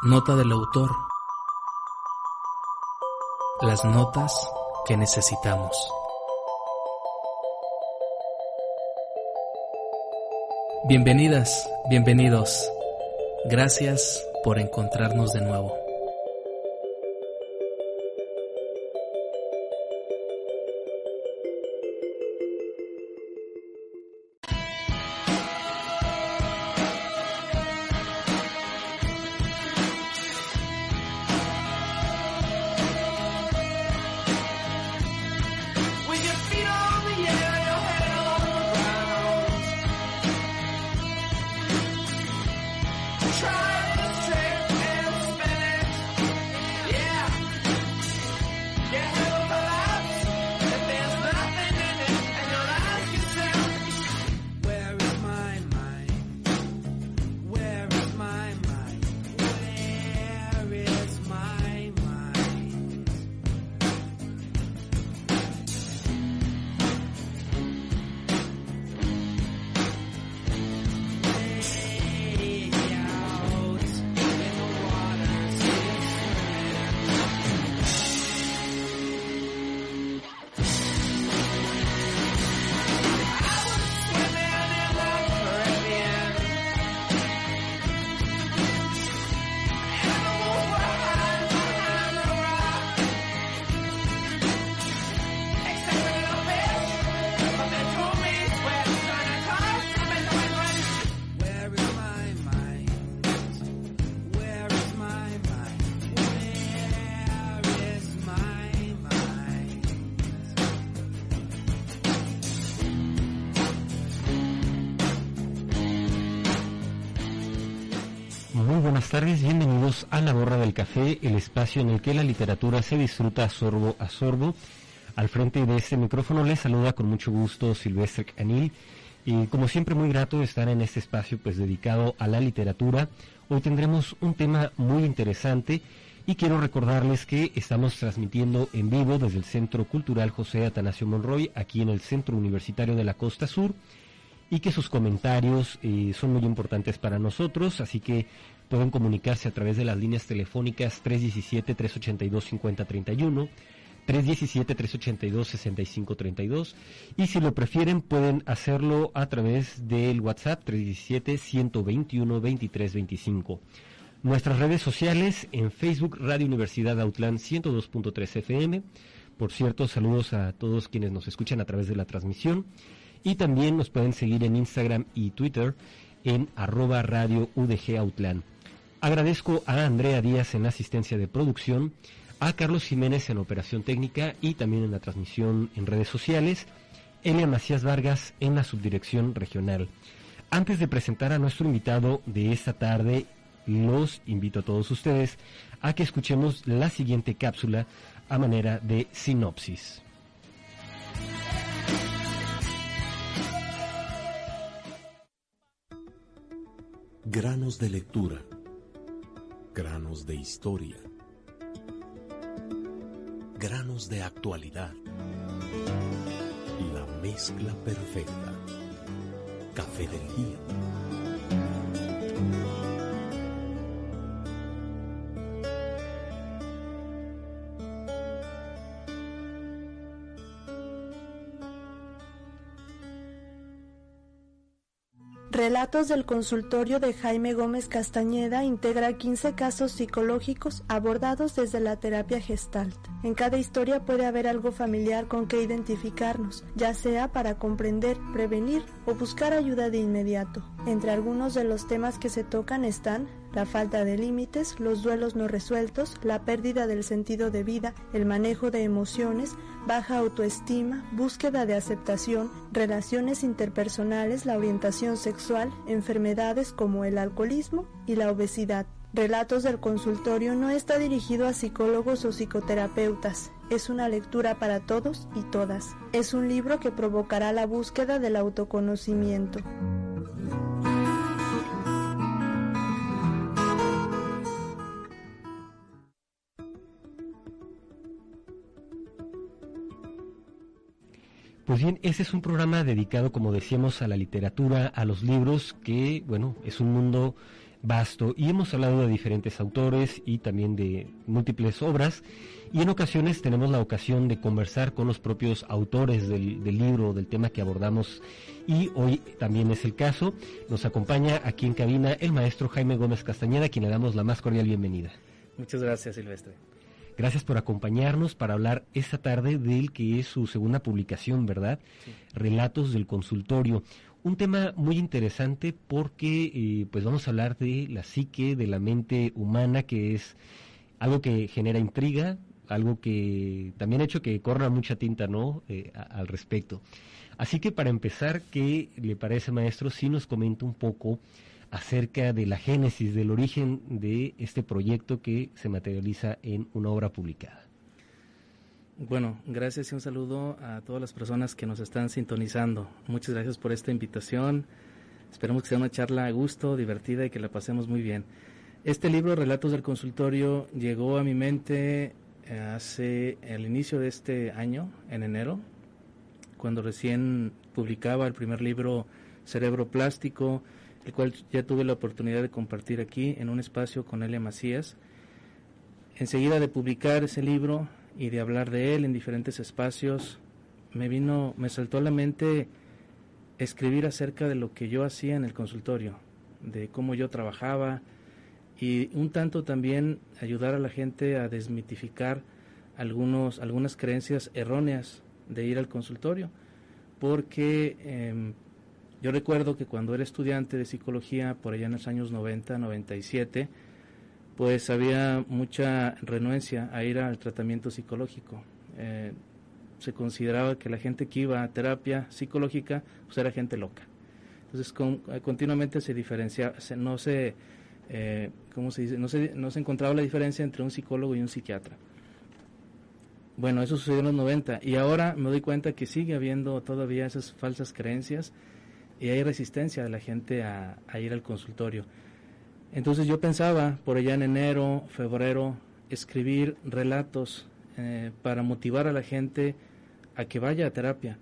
Nota del autor. Las notas que necesitamos. Bienvenidas, bienvenidos. Gracias por encontrarnos de nuevo. Buenas tardes, bienvenidos a La Borra del Café, el espacio en el que la literatura se disfruta sorbo a sorbo. Al frente de este micrófono les saluda con mucho gusto Silvestre Canil y como siempre muy grato estar en este espacio pues dedicado a la literatura. Hoy tendremos un tema muy interesante y quiero recordarles que estamos transmitiendo en vivo desde el Centro Cultural José Atanasio Monroy, aquí en el Centro Universitario de la Costa Sur, y que sus comentarios son muy importantes para nosotros, así que pueden comunicarse a través de las líneas telefónicas 317-382-5031, 317-382-6532, y si lo prefieren pueden hacerlo a través del WhatsApp 317-121-2325. Nuestras redes sociales en Facebook Radio Universidad Autlán 102.3 FM. Por cierto, saludos a todos quienes nos escuchan a través de la transmisión. Y también nos pueden seguir en Instagram y Twitter en @Radio UDG Autlán. Agradezco a Andrea Díaz en la asistencia de producción, a Carlos Jiménez en operación técnica y también en la transmisión en redes sociales, Elia Macías Vargas en la subdirección regional. Antes de presentar a nuestro invitado de esta tarde, los invito a todos ustedes a que escuchemos la siguiente cápsula a manera de sinopsis. Granos de lectura, granos de historia, granos de actualidad, la mezcla perfecta. Café del día. Relatos del consultorio de Jaime Gómez Castañeda integra 15 casos psicológicos abordados desde la terapia Gestalt. En cada historia puede haber algo familiar con que identificarnos, ya sea para comprender, prevenir o buscar ayuda de inmediato. Entre algunos de los temas que se tocan están la falta de límites, los duelos no resueltos, la pérdida del sentido de vida, el manejo de emociones, baja autoestima, búsqueda de aceptación, relaciones interpersonales, la orientación sexual, enfermedades como el alcoholismo y la obesidad. Relatos del consultorio no está dirigido a psicólogos o psicoterapeutas. Es una lectura para todos y todas. Es un libro que provocará la búsqueda del autoconocimiento. Pues bien, ese es un programa dedicado, como decíamos, a la literatura, a los libros, que, bueno, es un mundo vasto, y hemos hablado de diferentes autores y también de múltiples obras, y en ocasiones tenemos la ocasión de conversar con los propios autores del libro, del tema que abordamos, y hoy también es el caso. Nos acompaña aquí en cabina el maestro Jaime Gómez Castañeda, a quien le damos la más cordial bienvenida. Muchas gracias, Silvestre. Gracias por acompañarnos para hablar esta tarde del que es su segunda publicación, ¿verdad? Sí. Relatos del consultorio. Un tema muy interesante porque pues vamos a hablar de la psique, de la mente humana, que es algo que genera intriga, algo que también ha hecho que corra mucha tinta, ¿no? Al respecto. Así que para empezar, ¿qué le parece, maestro, si nos comenta un poco acerca de la génesis, del origen de este proyecto que se materializa en una obra publicada? Bueno, gracias y un saludo a todas las personas que nos están sintonizando. Muchas gracias por esta invitación. Esperemos que sea una charla a gusto, divertida y que la pasemos muy bien. Este libro, Relatos del Consultorio, llegó a mi mente hace el inicio de este año, en enero, cuando recién publicaba el primer libro, Cerebro Plástico, el cual ya tuve la oportunidad de compartir aquí en un espacio con Elia Macías. Enseguida de publicar ese libro y de hablar de él en diferentes espacios, me saltó a la mente escribir acerca de lo que yo hacía en el consultorio, de cómo yo trabajaba, y un tanto también ayudar a la gente a desmitificar algunas creencias erróneas de ir al consultorio, porque yo recuerdo que cuando era estudiante de psicología, por allá en los años 90, 97, pues había mucha renuencia a ir al tratamiento psicológico. Se consideraba que la gente que iba a terapia psicológica pues era gente loca. Entonces continuamente se diferenciaba, no se encontraba la diferencia entre un psicólogo y un psiquiatra. Bueno, eso sucedió en los 90 y ahora me doy cuenta que sigue habiendo todavía esas falsas creencias y hay resistencia de la gente a ir al consultorio. Entonces yo pensaba por allá en enero, febrero, escribir relatos para motivar a la gente a que vaya a terapia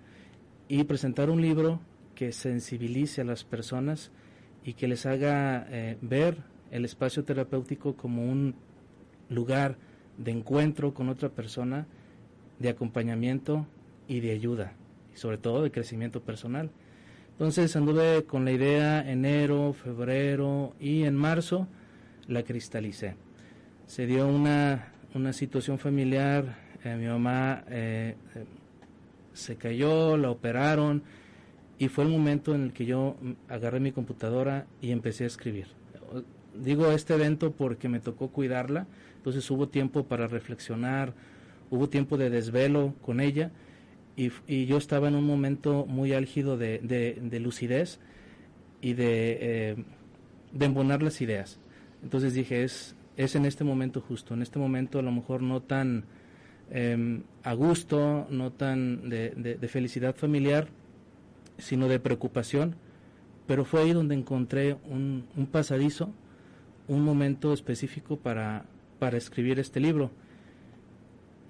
y presentar un libro que sensibilice a las personas y que les haga ver el espacio terapéutico como un lugar de encuentro con otra persona, de acompañamiento y de ayuda, y sobre todo de crecimiento personal. Entonces anduve con la idea enero, febrero y en marzo la cristalicé. Se dio una situación familiar, mi mamá se cayó, la operaron y fue el momento en el que yo agarré mi computadora y empecé a escribir. Digo este evento porque me tocó cuidarla, entonces hubo tiempo para reflexionar, hubo tiempo de desvelo con ella y yo estaba en un momento muy álgido de lucidez y de embonar las ideas. Entonces dije, es en este momento justo, en este momento a lo mejor no tan a gusto, no tan de felicidad familiar, sino de preocupación, pero fue ahí donde encontré un pasadizo, un momento específico para escribir este libro.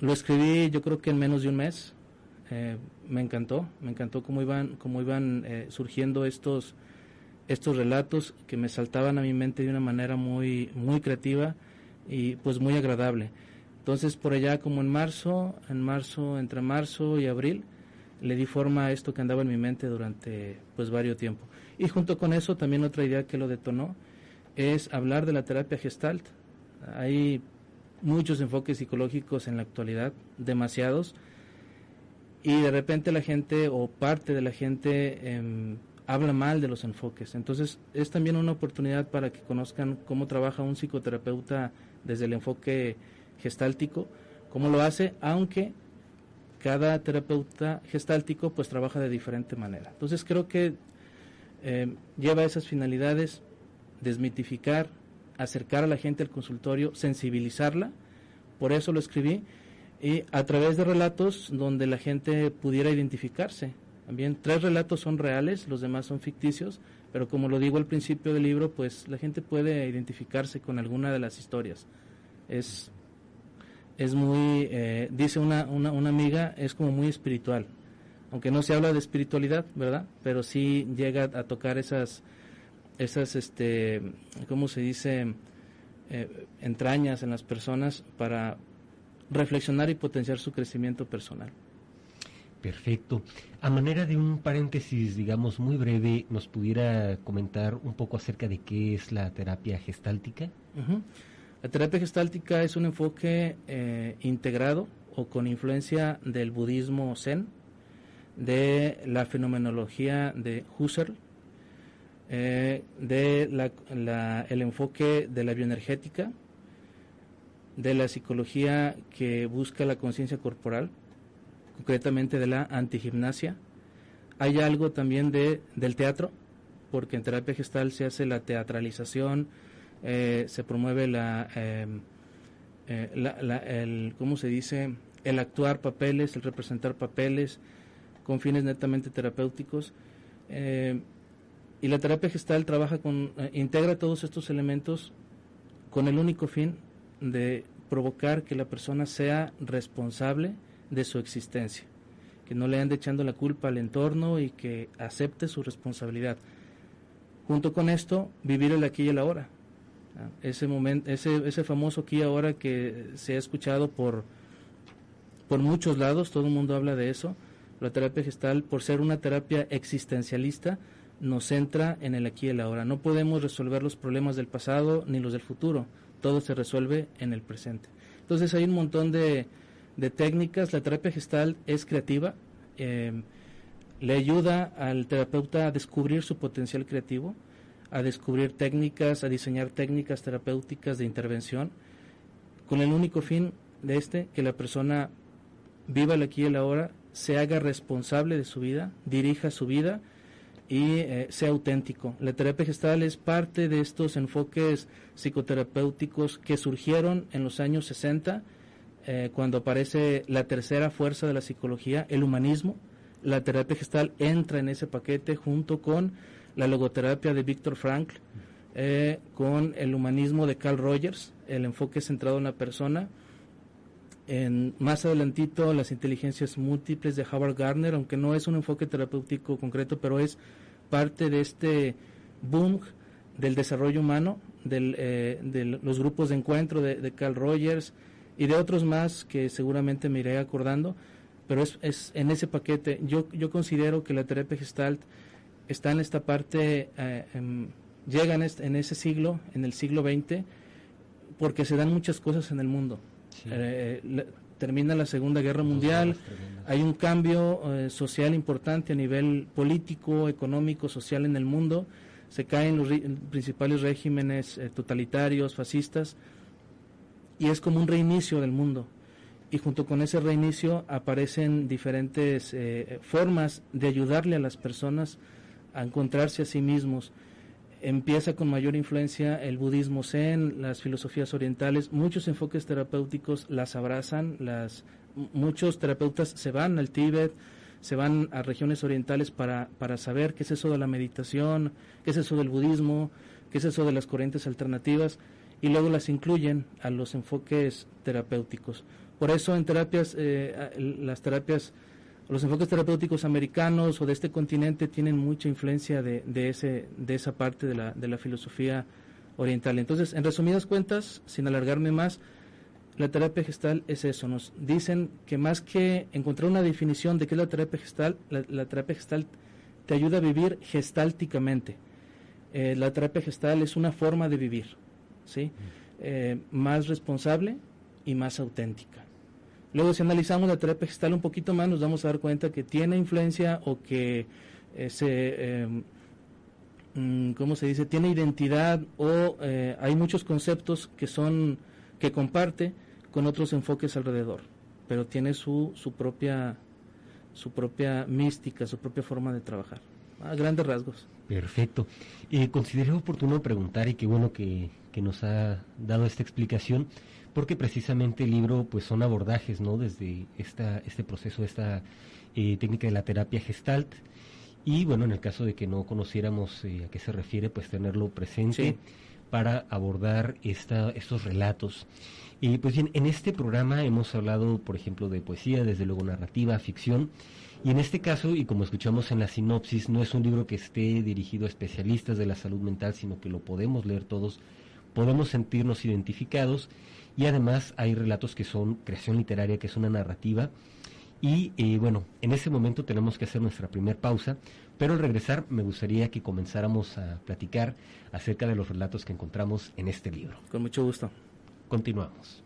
Lo escribí yo creo que en menos de un mes. Me encantó cómo iban surgiendo estos relatos que me saltaban a mi mente de una manera muy creativa y pues muy agradable. Entonces por allá como entre marzo y abril le di forma a esto que andaba en mi mente durante pues varios tiempo. Y junto con eso también otra idea que lo detonó es hablar de la terapia Gestalt. Hay muchos enfoques psicológicos en la actualidad, demasiados, y de repente la gente o parte de la gente habla mal de los enfoques. Entonces es también una oportunidad para que conozcan cómo trabaja un psicoterapeuta desde el enfoque gestáltico, cómo lo hace, aunque cada terapeuta gestáltico pues trabaja de diferente manera. Entonces creo que lleva esas finalidades: desmitificar, acercar a la gente al consultorio, sensibilizarla. Por eso lo escribí, y a través de relatos donde la gente pudiera identificarse. También 3 relatos son reales, los demás son ficticios, pero como lo digo al principio del libro, pues la gente puede identificarse con alguna de las historias. Es muy, dice una amiga, es como muy espiritual, aunque no se habla de espiritualidad, ¿verdad? Pero sí llega a tocar esas esas, ¿cómo se dice?, entrañas en las personas para reflexionar y potenciar su crecimiento personal. Perfecto. A manera de un paréntesis, digamos, muy breve, ¿nos pudiera comentar un poco acerca de qué es la terapia gestáltica? Uh-huh. La terapia gestáltica es un enfoque integrado o con influencia del budismo zen, de la fenomenología de Husserl, el enfoque de la bioenergética, de la psicología que busca la conciencia corporal, concretamente de la antigimnasia. Hay algo también del teatro, porque en terapia gestal se hace la teatralización, se promueve ¿cómo se dice?, el actuar papeles, el representar papeles con fines netamente terapéuticos, y la terapia gestal trabaja integra todos estos elementos con el único fin de provocar que la persona sea responsable de su existencia, que no le ande echando la culpa al entorno y que acepte su responsabilidad. Junto con esto, vivir el aquí y el ahora. Ese momento, ese famoso aquí y ahora que se ha escuchado por muchos lados, todo el mundo habla de eso. La terapia gestal, por ser una terapia existencialista, nos centra en el aquí y el ahora. No podemos resolver los problemas del pasado ni los del futuro, todo se resuelve en el presente. Entonces hay un montón de técnicas. La terapia gestal es creativa, le ayuda al terapeuta a descubrir su potencial creativo, a descubrir técnicas, a diseñar técnicas terapéuticas de intervención, con el único fin de que la persona viva el aquí y el ahora, se haga responsable de su vida, dirija su vida y sea auténtico. La terapia gestal es parte de estos enfoques psicoterapéuticos que surgieron en los años 60, cuando aparece la tercera fuerza de la psicología, el humanismo. La terapia gestal entra en ese paquete junto con la logoterapia de Viktor Frankl, con el humanismo de Carl Rogers, el enfoque centrado en la persona. Más adelantito, las inteligencias múltiples de Howard Gardner, aunque no es un enfoque terapéutico concreto, pero es parte de este boom del desarrollo humano, de los grupos de encuentro de Carl Rogers y de otros más que seguramente me iré acordando, pero es en ese paquete. Yo considero que la terapia gestalt está en esta parte, llega en ese siglo, en el siglo XX, porque se dan muchas cosas en el mundo. Sí. Termina la Segunda Guerra Mundial, hay un cambio social importante a nivel político, económico, social en el mundo, se caen los principales regímenes totalitarios, fascistas, y es como un reinicio del mundo. Y junto con ese reinicio aparecen diferentes formas de ayudarle a las personas a encontrarse a sí mismos. Empieza con mayor influencia el budismo zen, las filosofías orientales, muchos enfoques terapéuticos las abrazan, muchos terapeutas se van al Tíbet, se van a regiones orientales para saber qué es eso de la meditación, qué es eso del budismo, qué es eso de las corrientes alternativas, y luego las incluyen a los enfoques terapéuticos. Por eso en terapias, los enfoques terapéuticos americanos o de este continente tienen mucha influencia de esa parte de la filosofía oriental. Entonces, en resumidas cuentas, sin alargarme más, la terapia gestal es eso. Nos dicen que más que encontrar una definición de qué es la terapia gestal, la terapia gestal te ayuda a vivir gestálticamente. La terapia gestal es una forma de vivir, ¿sí? Más responsable y más auténtica. Luego, si analizamos la terapia gestal un poquito más, nos vamos a dar cuenta que tiene influencia o que ¿cómo se dice? Tiene identidad o hay muchos conceptos que comparte con otros enfoques alrededor, pero tiene su propia mística, su propia forma de trabajar, a grandes rasgos. Perfecto. Consideré oportuno preguntar, y qué bueno que nos ha dado esta explicación, porque precisamente el libro pues son abordajes, ¿no?, desde este proceso, esta técnica de la terapia gestalt, y bueno, en el caso de que no conociéramos a qué se refiere, pues tenerlo presente, sí, para abordar estos relatos. Pues bien, en este programa hemos hablado, por ejemplo, de poesía, desde luego narrativa, ficción, Y en este caso, y como escuchamos en la sinopsis, no es un libro que esté dirigido a especialistas de la salud mental, sino que lo podemos leer todos, podemos sentirnos identificados, y además hay relatos que son creación literaria, que es una narrativa. Y bueno, en ese momento tenemos que hacer nuestra primer pausa, pero al regresar me gustaría que comenzáramos a platicar acerca de los relatos que encontramos en este libro. Con mucho gusto. Continuamos.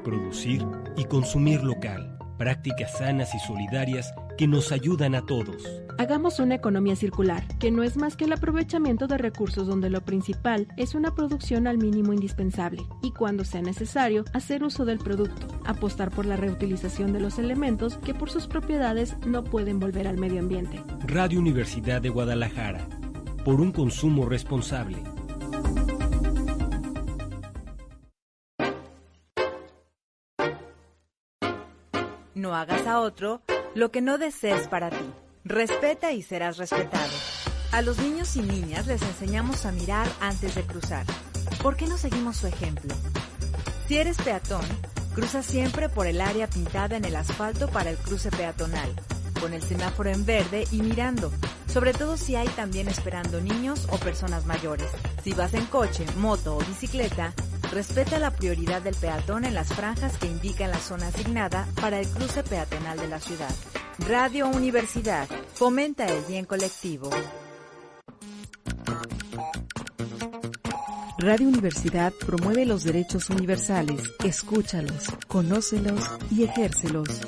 Producir y consumir local. Prácticas sanas y solidarias que nos ayudan a todos. Hagamos una economía circular, que no es más que el aprovechamiento de recursos donde lo principal es una producción al mínimo indispensable y cuando sea necesario hacer uso del producto, apostar por la reutilización de los elementos que por sus propiedades no pueden volver al medio ambiente. Radio Universidad de Guadalajara, por un consumo responsable. No hagas a otro lo que no desees para ti. Respeta y serás respetado. A los niños y niñas les enseñamos a mirar antes de cruzar. ¿Por qué no seguimos su ejemplo? Si eres peatón, cruza siempre por el área pintada en el asfalto para el cruce peatonal, con el semáforo en verde y mirando, sobre todo si hay también esperando niños o personas mayores. Si vas en coche, moto o bicicleta, respeta la prioridad del peatón en las franjas que indican la zona asignada para el cruce peatonal de la ciudad. Radio Universidad, fomenta el bien colectivo. Radio Universidad promueve los derechos universales. Escúchalos, conócelos y ejércelos.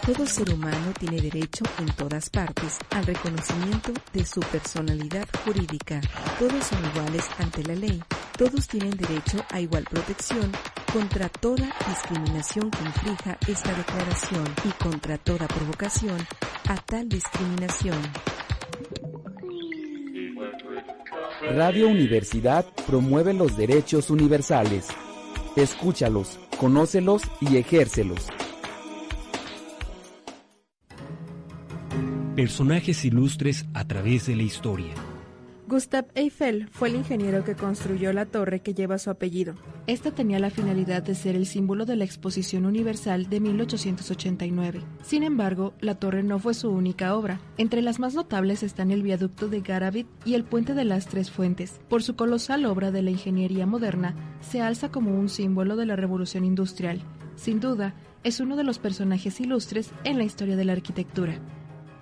Todo ser humano tiene derecho en todas partes al reconocimiento de su personalidad jurídica. Todos son iguales ante la ley. Todos tienen derecho a igual protección contra toda discriminación que inflija esta declaración y contra toda provocación a tal discriminación. Radio Universidad promueve los derechos universales. Escúchalos, conócelos y ejércelos. Personajes ilustres a través de la historia. Gustave Eiffel fue el ingeniero que construyó la torre que lleva su apellido. Esta tenía la finalidad de ser el símbolo de la Exposición Universal de 1889. Sin embargo, la torre no fue su única obra. Entre las más notables están el viaducto de Garabit y el puente de las Tres Fuentes. Por su colosal obra de la ingeniería moderna, se alza como un símbolo de la revolución industrial. Sin duda, es uno de los personajes ilustres en la historia de la arquitectura.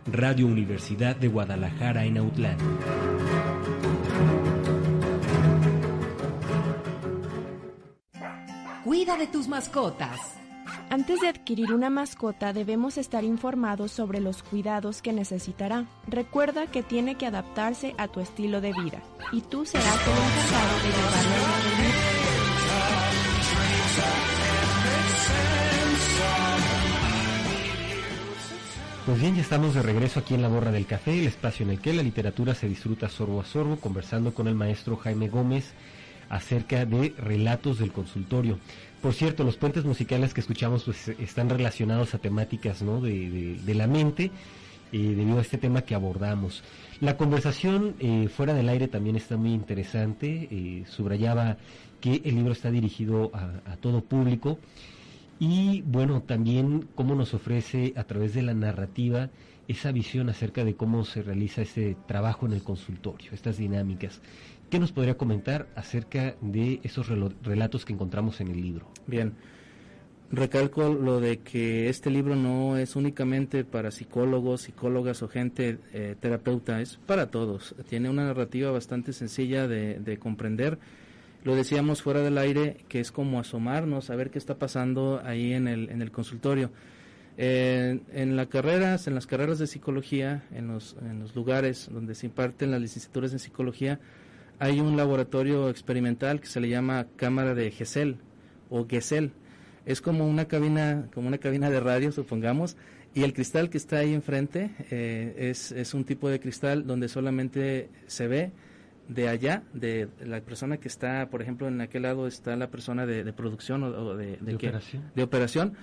Radio Universidad de Guadalajara en Autlán. Cuida de tus mascotas. Antes de adquirir una mascota debemos estar informados sobre los cuidados que necesitará. Recuerda que tiene que adaptarse a tu estilo de vida y tú serás el encargado de llevarlo a vivir. Pues bien, ya estamos de regreso aquí en La Borra del Café, el espacio en el que la literatura se disfruta sorbo a sorbo, conversando con el maestro Jaime Gómez acerca de relatos del consultorio. Por cierto, los puentes musicales que escuchamos pues están relacionados a temáticas, ¿no?, de la mente, debido a este tema que abordamos. La conversación fuera del aire también está muy interesante. Subrayaba que el libro está dirigido a todo público. Y bueno, también cómo nos ofrece a través de la narrativa esa visión acerca de cómo se realiza ese trabajo en el consultorio, estas dinámicas. ¿Qué nos podría comentar acerca de esos relatos que encontramos en el libro? Bien, recalco lo de que este libro no es únicamente para psicólogos, psicólogas o gente terapeuta, es para todos. Tiene una narrativa bastante sencilla de comprender. Lo decíamos fuera del aire, que es como asomarnos a ver qué está pasando ahí en el consultorio. En las carreras de psicología, en los lugares donde se imparten las licenciaturas en psicología, hay un laboratorio experimental que se le llama cámara de Gesell o Gesell. Es como una cabina de radio, supongamos, y el cristal que está ahí enfrente es un tipo de cristal donde solamente se ve de allá, de la persona que está, por ejemplo, en aquel lado está la persona de producción o de operación.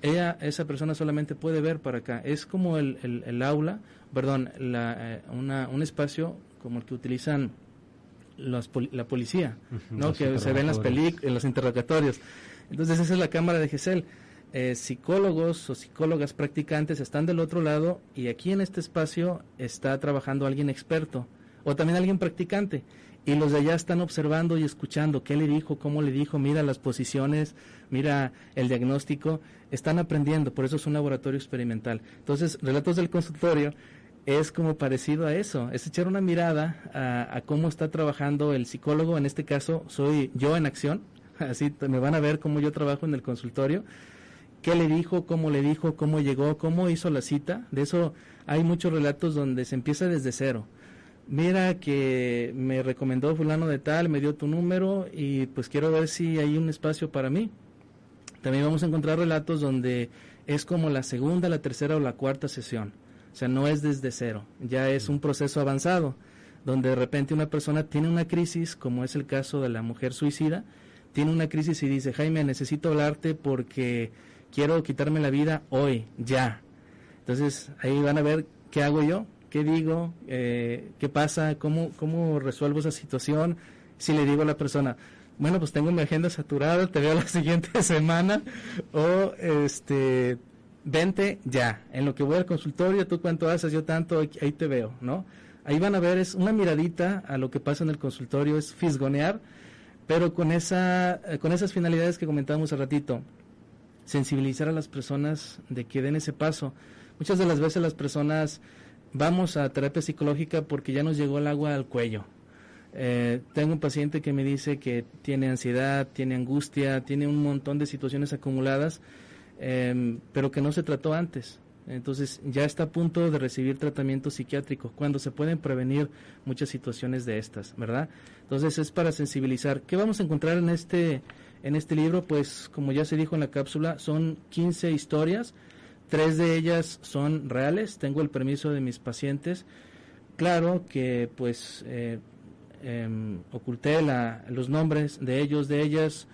Esa persona solamente puede ver para acá. Es como el aula, un espacio como el que utilizan la policía, ¿no? Los Que se ven en los interrogatorios. Entonces esa es la cámara de Gesell. Psicólogos o psicólogas practicantes están del otro lado y aquí en este espacio está trabajando alguien experto o también alguien practicante y los de allá están observando y escuchando qué le dijo, cómo le dijo, mira las posiciones, mira el diagnóstico, están aprendiendo, por eso es un laboratorio experimental. Entonces, Relatos del Consultorio es como parecido a eso, es echar una mirada a cómo está trabajando el psicólogo, en este caso soy yo en acción, así me van a ver cómo yo trabajo en el consultorio, qué le dijo, cómo llegó, cómo hizo la cita. De eso hay muchos relatos donde se empieza desde cero. Mira que me recomendó fulano de tal, me dio tu número y pues quiero ver si hay un espacio para mí. También vamos a encontrar relatos donde es como la segunda, la tercera o la cuarta sesión. O sea, no es desde cero, ya es un proceso avanzado, donde de repente una persona tiene una crisis, como es el caso de la mujer suicida, tiene una crisis y dice, Jaime, necesito hablarte porque quiero quitarme la vida hoy, ya. Entonces, ahí van a ver qué hago yo, qué digo, qué pasa, cómo resuelvo esa situación. Si le digo a la persona, bueno, pues tengo mi agenda saturada, te veo la siguiente semana, o vente ya, en lo que voy al consultorio, tú cuánto haces, yo tanto, ahí te veo, ¿no? Ahí van a ver, es una miradita a lo que pasa en el consultorio, es fisgonear, pero con esas finalidades que comentábamos hace ratito, sensibilizar a las personas de que den ese paso. Muchas de las veces las personas vamos a terapia psicológica porque ya nos llegó el agua al cuello. Tengo un paciente que me dice que tiene ansiedad, tiene angustia, tiene un montón de situaciones acumuladas, pero que no se trató antes. Entonces ya está a punto de recibir tratamiento psiquiátrico, cuando se pueden prevenir muchas situaciones de estas, ¿verdad? Entonces es para sensibilizar. ¿Qué vamos a encontrar en este libro? Pues como ya se dijo en la cápsula, son 15 historias, 3 de ellas son reales, tengo el permiso de mis pacientes. Claro que pues oculté los nombres de ellos, de ellas,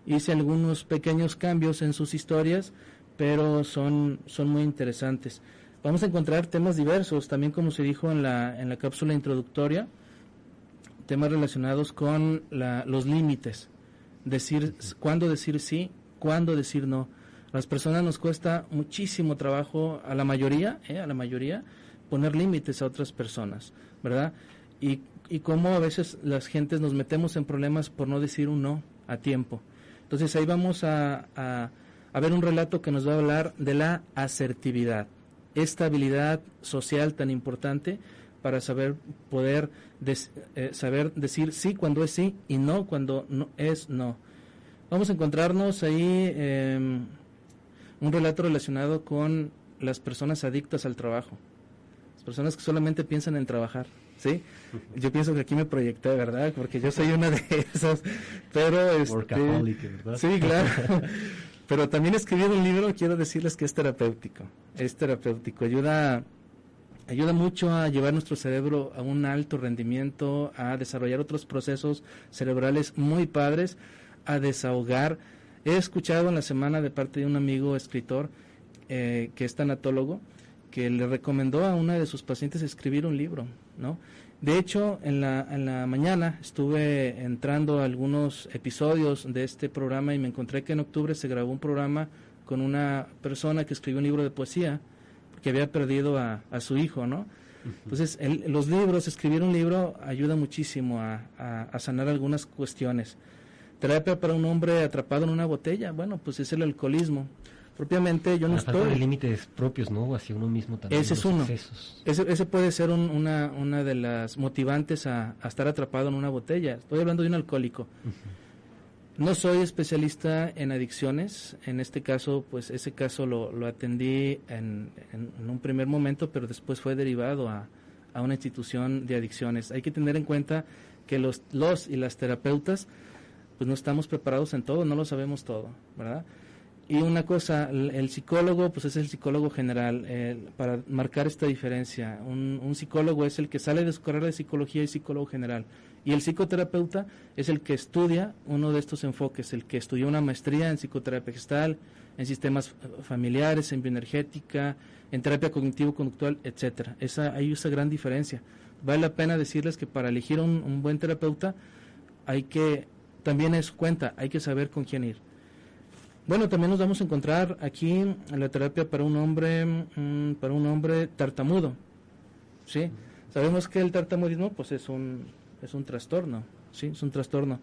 hice algunos pequeños cambios en sus historias, pero son muy interesantes. Vamos a encontrar temas diversos, también como se dijo en la cápsula introductoria, temas relacionados con los límites, cuándo decir sí, cuándo decir no. A las personas nos cuesta muchísimo trabajo, a la mayoría, poner límites a otras personas, ¿verdad? Y cómo a veces las gentes nos metemos en problemas por no decir un no a tiempo. Entonces ahí vamos a ver un relato que nos va a hablar de la asertividad, esta habilidad social tan importante para poder saber decir sí cuando es sí y no cuando no es no. Vamos a encontrarnos ahí un relato relacionado con las personas adictas al trabajo, las personas que solamente piensan en trabajar, ¿sí? Yo pienso que aquí me proyecté, ¿verdad? Porque yo soy una de esas, pero workaholic, ¿verdad? Sí, claro. Pero también escribir un libro, quiero decirles que es terapéutico, ayuda mucho a llevar nuestro cerebro a un alto rendimiento, a desarrollar otros procesos cerebrales muy padres, a desahogar. He escuchado en la semana de parte de un amigo escritor que es tanatólogo, que le recomendó a una de sus pacientes escribir un libro, ¿no? De hecho, en la mañana estuve entrando a algunos episodios de este programa y me encontré que en octubre se grabó un programa con una persona que escribió un libro de poesía, porque había perdido a su hijo, ¿no? Entonces, escribir un libro ayuda muchísimo a sanar algunas cuestiones. Terapia para un hombre atrapado en una botella, bueno, pues es el alcoholismo. Propiamente yo no estoy... falta de límites propios, ¿no? Hacia uno mismo también. Ese es uno. Ese puede ser una de las motivantes a estar atrapado en una botella. Estoy hablando de un alcohólico. No soy especialista en adicciones. En este caso, pues ese caso lo atendí en un primer momento, pero después fue derivado a una institución de adicciones. Hay que tener en cuenta que los y las terapeutas, pues no estamos preparados en todo, no lo sabemos todo, ¿verdad? Y una cosa, el psicólogo, pues es el psicólogo general, para marcar esta diferencia. Un psicólogo es el que sale de su carrera de psicología y psicólogo general. Y el psicoterapeuta es el que estudia uno de estos enfoques, el que estudió una maestría en psicoterapia gestal, en sistemas familiares, en bioenergética, en terapia cognitivo-conductual, etcétera. Hay esa gran diferencia. Vale la pena decirles que para elegir un buen terapeuta también es cuenta, hay que saber con quién ir. Bueno, también nos vamos a encontrar aquí en la terapia para un hombre tartamudo, ¿sí? Sabemos que el tartamudismo pues es un trastorno, ¿sí? Es un trastorno.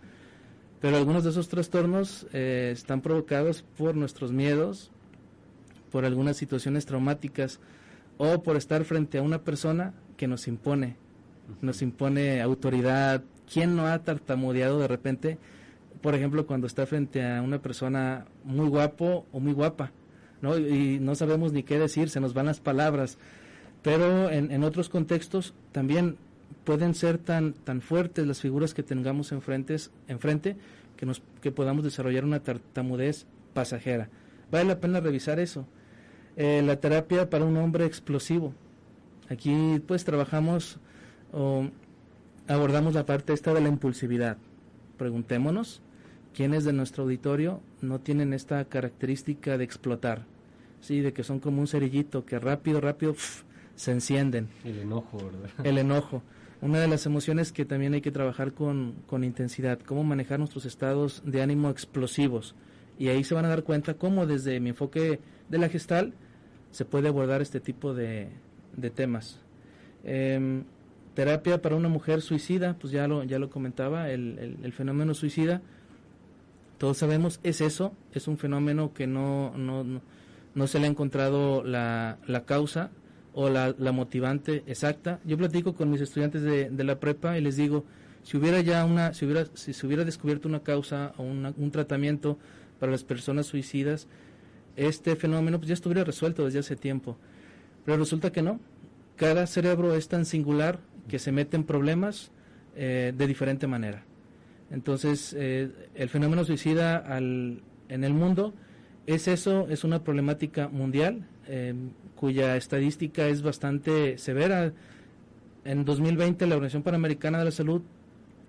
Pero algunos de esos trastornos están provocados por nuestros miedos, por algunas situaciones traumáticas o por estar frente a una persona que nos impone autoridad. ¿Quién no ha tartamudeado de repente? Por ejemplo, cuando está frente a una persona muy guapo o muy guapa, ¿no? Y no sabemos ni qué decir, se nos van las palabras. Pero en otros contextos también pueden ser tan fuertes las figuras que tengamos enfrente que podamos desarrollar una tartamudez pasajera. Vale la pena revisar eso. La terapia para un hombre explosivo. Aquí pues trabajamos o abordamos la parte esta de la impulsividad. Preguntémonos, ¿quiénes de nuestro auditorio no tienen esta característica de explotar? Sí, de que son como un cerillito que rápido se encienden. El enojo, ¿verdad? El enojo. Una de las emociones que también hay que trabajar con intensidad, cómo manejar nuestros estados de ánimo explosivos. Y ahí se van a dar cuenta cómo desde mi enfoque de la Gestalt se puede abordar este tipo de temas. Terapia para una mujer suicida, pues ya lo comentaba, el fenómeno suicida, todos sabemos, es eso, es un fenómeno que no se le ha encontrado la causa o la motivante exacta. Yo platico con mis estudiantes de la prepa y les digo, si se hubiera descubierto una causa o un tratamiento para las personas suicidas, este fenómeno pues ya estuviera resuelto desde hace tiempo. Pero resulta que no. Cada cerebro es tan singular que se mete en problemas de diferente manera. Entonces, el fenómeno suicida en el mundo es una problemática mundial, cuya estadística es bastante severa. En 2020 la Organización Panamericana de la Salud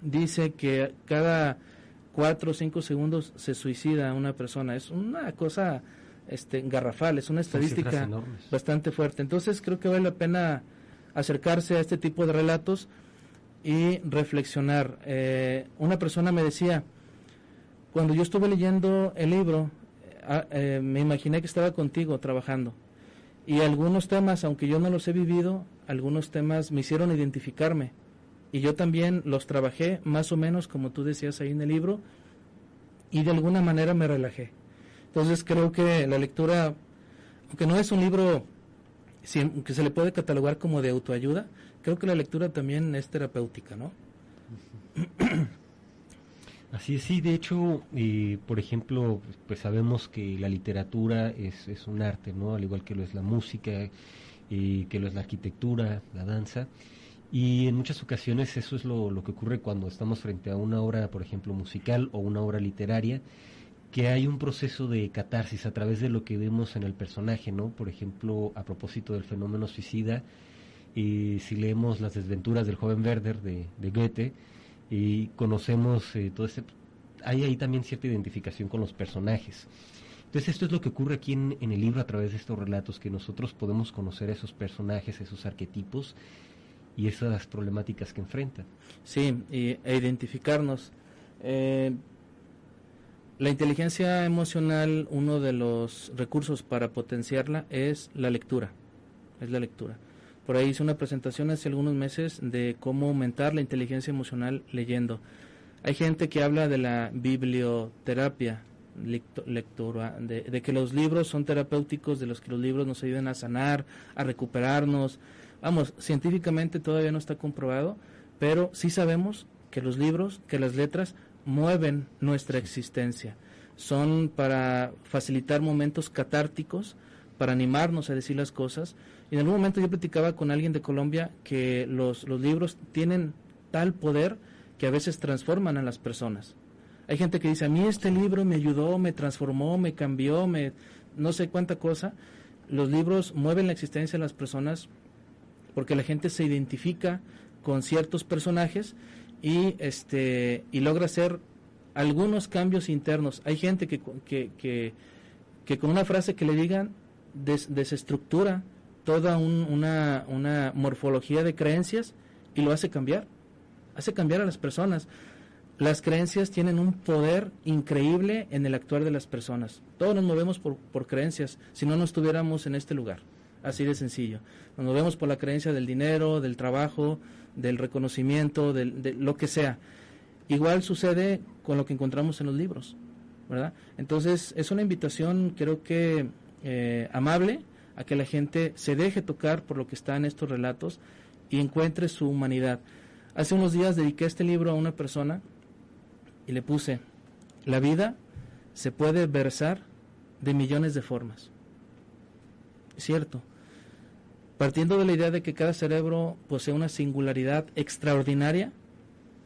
dice que cada 4 o 5 segundos se suicida una persona. Es una cosa garrafal, es una estadística bastante fuerte. Entonces creo que vale la pena acercarse a este tipo de relatos y reflexionar. Una persona me decía, cuando yo estuve leyendo el libro, me imaginé que estaba contigo trabajando, y algunos temas, aunque yo no los he vivido, algunos temas me hicieron identificarme, y yo también los trabajé más o menos como tú decías ahí en el libro, y de alguna manera me relajé. Entonces creo que la lectura, aunque no es un libro que se le puede catalogar como de autoayuda, creo que la lectura también es terapéutica, ¿no? Así es, sí, de hecho, por ejemplo, pues sabemos que la literatura es un arte, ¿no? Al igual que lo es la música, que lo es la arquitectura, la danza, y en muchas ocasiones eso es lo que ocurre cuando estamos frente a una obra, por ejemplo, musical o una obra literaria, que hay un proceso de catarsis a través de lo que vemos en el personaje, ¿no? Por ejemplo, a propósito del fenómeno suicida, si leemos Las desventuras del joven Werther de Goethe, y conocemos todo hay ahí también cierta identificación con los personajes. Entonces esto es lo que ocurre aquí en el libro a través de estos relatos, que nosotros podemos conocer a esos personajes, esos arquetipos y esas problemáticas que enfrentan. Sí, e identificarnos. La inteligencia emocional, uno de los recursos para potenciarla es la lectura. Por ahí hice una presentación hace algunos meses de cómo aumentar la inteligencia emocional leyendo. Hay gente que habla de la biblioterapia, lectura, de que los libros son terapéuticos, de los que los libros nos ayudan a sanar, a recuperarnos. Vamos, científicamente todavía no está comprobado, pero sí sabemos que los libros, que las letras mueven nuestra existencia. Son para facilitar momentos catárticos, para animarnos a decir las cosas. Y en algún momento yo platicaba con alguien de Colombia que los libros tienen tal poder que a veces transforman a las personas. Hay gente que dice, a mí este libro me ayudó, me transformó, me cambió, no sé cuánta cosa. Los libros mueven la existencia de las personas porque la gente se identifica con ciertos personajes y logra hacer algunos cambios internos. Hay gente que que con una frase que le digan desestructura toda una morfología de creencias y lo hace cambiar a las personas. Las creencias tienen un poder increíble en el actuar de las personas. Todos nos movemos por creencias, si no estuviéramos en este lugar, así de sencillo. Nos movemos por la creencia del dinero, del trabajo, del reconocimiento, de lo que sea. Igual sucede con lo que encontramos en los libros, ¿verdad? Entonces es una invitación, creo que amable, a que la gente se deje tocar por lo que está en estos relatos y encuentre su humanidad. Hace unos días dediqué este libro a una persona y le puse: la vida se puede versar de millones de formas. Es cierto. Partiendo de la idea de que cada cerebro posee una singularidad extraordinaria,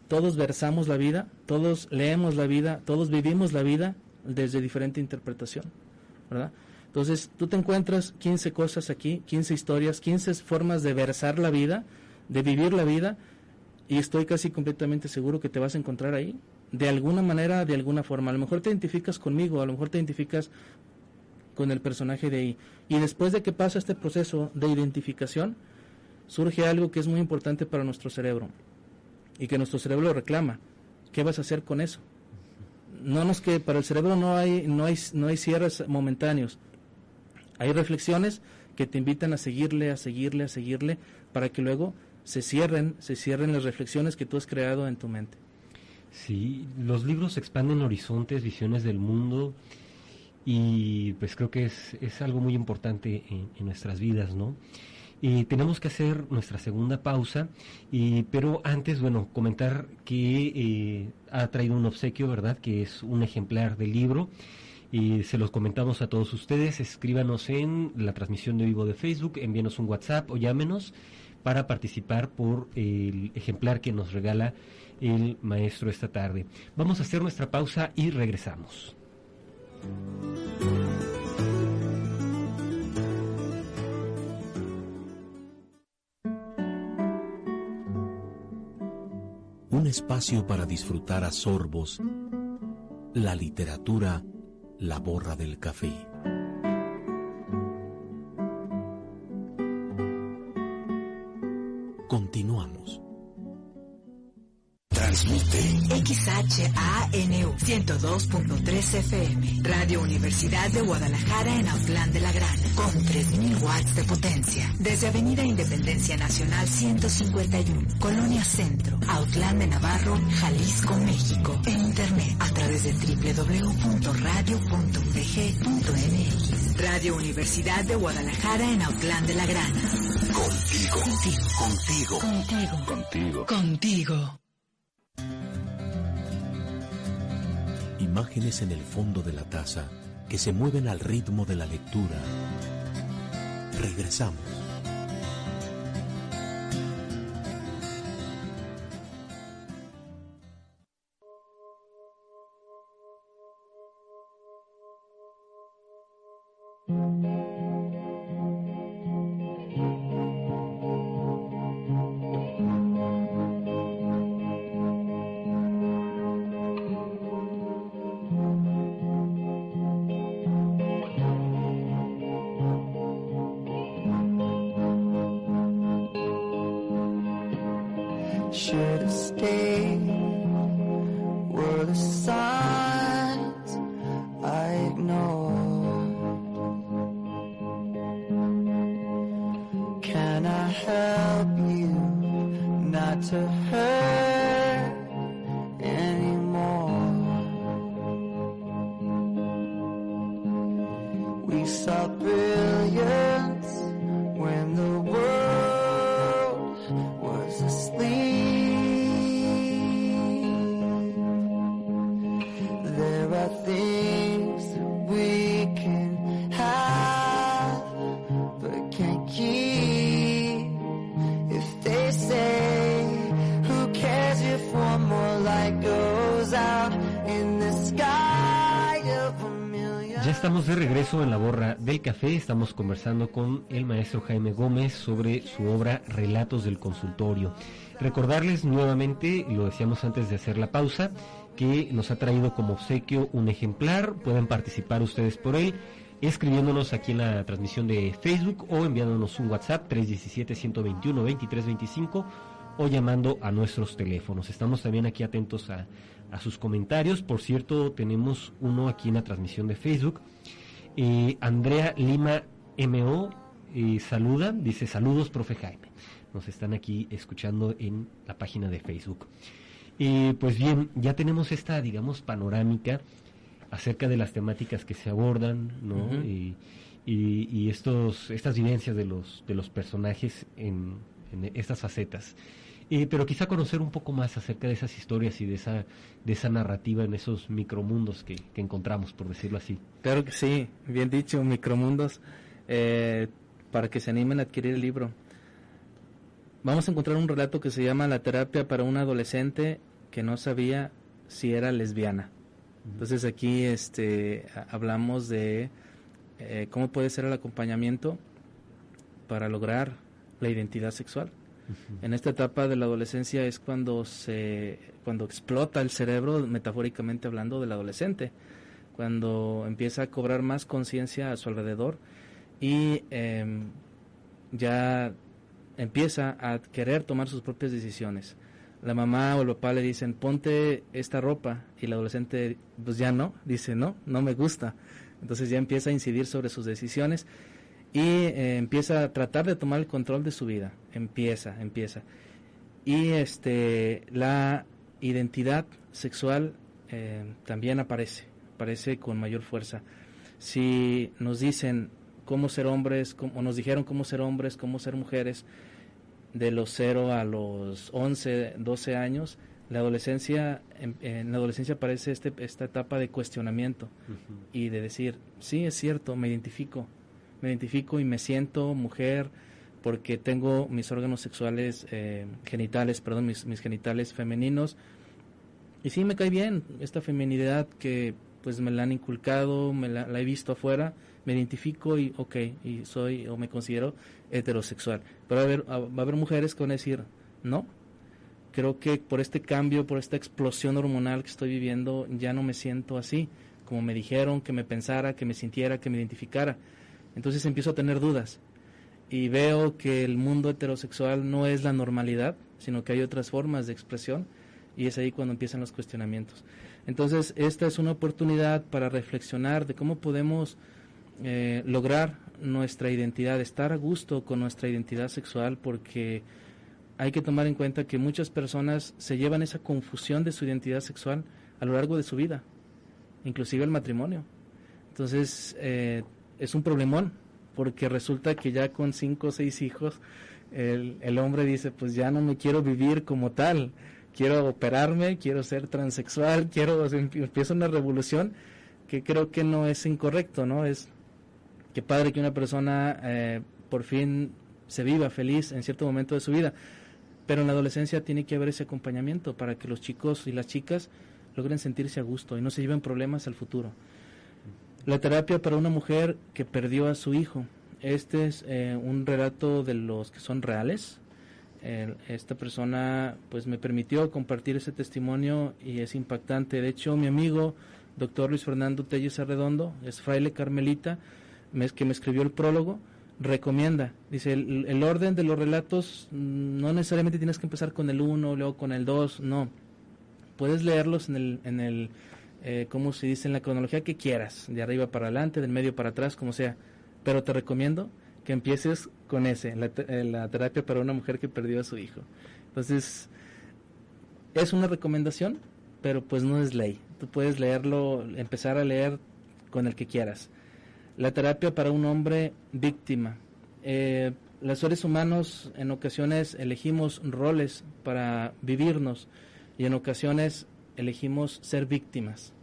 todos versamos la vida, todos leemos la vida, todos vivimos la vida desde diferente interpretación, ¿verdad? Entonces, tú te encuentras 15 cosas aquí, 15 historias, 15 formas de versar la vida, de vivir la vida, y estoy casi completamente seguro que te vas a encontrar ahí, de alguna manera, de alguna forma. A lo mejor te identificas conmigo, a lo mejor te identificas con el personaje de ahí. Y después de que pasa este proceso de identificación, surge algo que es muy importante para nuestro cerebro, y que nuestro cerebro lo reclama. ¿Qué vas a hacer con eso? Que para el cerebro no hay cierres momentáneos. Hay reflexiones que te invitan a seguirle, para que luego se cierren las reflexiones que tú has creado en tu mente. Sí, los libros expanden horizontes, visiones del mundo, y pues creo que es algo muy importante en nuestras vidas, ¿no? Tenemos que hacer nuestra segunda pausa, pero antes, comentar que ha traído un obsequio, ¿verdad?, que es un ejemplar del libro, y se los comentamos a todos ustedes. Escríbanos en la transmisión de vivo de Facebook, envíenos un WhatsApp o llámenos para participar por el ejemplar que nos regala el maestro esta tarde. Vamos a hacer nuestra pausa y regresamos. Un espacio para disfrutar a sorbos la literatura, la borra del café. Continuamos. Transmite XHANU 102.3 FM, Radio Universidad de Guadalajara en Autlán de la Grana, con 3.000 watts de potencia, desde Avenida Independencia Nacional 151, Colonia Centro, Autlán de Navarro, Jalisco, México, en internet a través de www.radio.udg.mx. Radio Universidad de Guadalajara en Autlán de la Grana. Contigo. Imágenes en el fondo de la taza que se mueven al ritmo de la lectura. Regresamos. Should have stayed were the signs I ignored. Can I help you not to hurt anymore? We saw brilliance when the world was asleep. There are things that we can have but can't keep. If they say, who cares if one more light goes out in the sky of a million. Ya estamos de regreso en la borra del café. Estamos conversando con el maestro Jaime Gómez sobre su obra Relatos del Consultorio. Recordarles nuevamente, lo decíamos antes de hacer la pausa, que nos ha traído como obsequio un ejemplar. Pueden participar ustedes por él escribiéndonos aquí en la transmisión de Facebook o enviándonos un WhatsApp 317-121-2325 o llamando a nuestros teléfonos. Estamos también aquí atentos a sus comentarios. Por cierto, tenemos uno aquí en la transmisión de Facebook. Andrea Lima MO saluda, dice: saludos, profe Jaime. Nos están aquí escuchando en la página de Facebook. Pues bien, ya tenemos esta, digamos, panorámica acerca de las temáticas que se abordan, ¿no? Uh-huh. Y estas vivencias de los personajes en estas facetas. Pero quizá conocer un poco más acerca de esas historias y de esa narrativa en esos micromundos que encontramos, por decirlo así. Claro que sí, bien dicho, micromundos, para que se animen a adquirir el libro. Vamos a encontrar un relato que se llama La terapia para un adolescente que no sabía si era lesbiana. Entonces aquí hablamos de cómo puede ser el acompañamiento para lograr la identidad sexual. En esta etapa de la adolescencia es cuando explota el cerebro, metafóricamente hablando, del adolescente, cuando empieza a cobrar más conciencia a su alrededor y ya empieza a querer tomar sus propias decisiones. La mamá o el papá le dicen: ponte esta ropa, y el adolescente pues ya no, dice no me gusta. Entonces ya empieza a incidir sobre sus decisiones y empieza a tratar de tomar el control de su vida. Empieza. Y la identidad sexual también aparece con mayor fuerza. Si nos dicen cómo ser hombres, o nos dijeron cómo ser hombres, cómo ser mujeres, de los 0 a los 11, 12 años, en la adolescencia aparece esta etapa de cuestionamiento. Uh-huh. Y de decir: sí, es cierto, me identifico y me siento mujer porque tengo mis órganos sexuales, mis genitales femeninos, y sí, me cae bien esta feminidad que pues me la han inculcado, la he visto afuera, me identifico y soy o me considero heterosexual. Pero va a haber mujeres que van a decir: no, creo que por este cambio, por esta explosión hormonal que estoy viviendo, ya no me siento así, como me dijeron que me pensara, que me sintiera, que me identificara. Entonces empiezo a tener dudas y veo que el mundo heterosexual no es la normalidad, sino que hay otras formas de expresión, y es ahí cuando empiezan los cuestionamientos. Entonces esta es una oportunidad para reflexionar de cómo podemos lograr nuestra identidad, estar a gusto con nuestra identidad sexual, porque hay que tomar en cuenta que muchas personas se llevan esa confusión de su identidad sexual a lo largo de su vida, inclusive el matrimonio. Entonces es un problemón, porque resulta que ya con 5 o 6 hijos el hombre dice: pues ya no me quiero vivir como tal, quiero operarme, quiero ser transexual, empieza una revolución que creo que no es incorrecto, ¿no? Es que padre que una persona por fin se viva feliz en cierto momento de su vida, pero en la adolescencia tiene que haber ese acompañamiento para que los chicos y las chicas logren sentirse a gusto y no se lleven problemas al futuro. La terapia para una mujer que perdió a su hijo. Este es un relato de los que son reales. Esta persona pues me permitió compartir ese testimonio y es impactante. De hecho, mi amigo doctor Luis Fernando Telles Arredondo, es fraile carmelita, que me escribió el prólogo, recomienda, dice, el orden de los relatos no necesariamente tienes que empezar con el 1, luego con el 2, no, puedes leerlos en el ¿cómo se dice? En la cronología que quieras, de arriba para adelante, del medio para atrás, como sea, pero te recomiendo que empieces con la terapia para una mujer que perdió a su hijo. Entonces, es una recomendación, pero pues no es ley. Tú puedes leerlo, empezar a leer con el que quieras. La terapia para un hombre víctima. Los seres humanos en ocasiones elegimos roles para vivirnos y en ocasiones elegimos ser víctimas.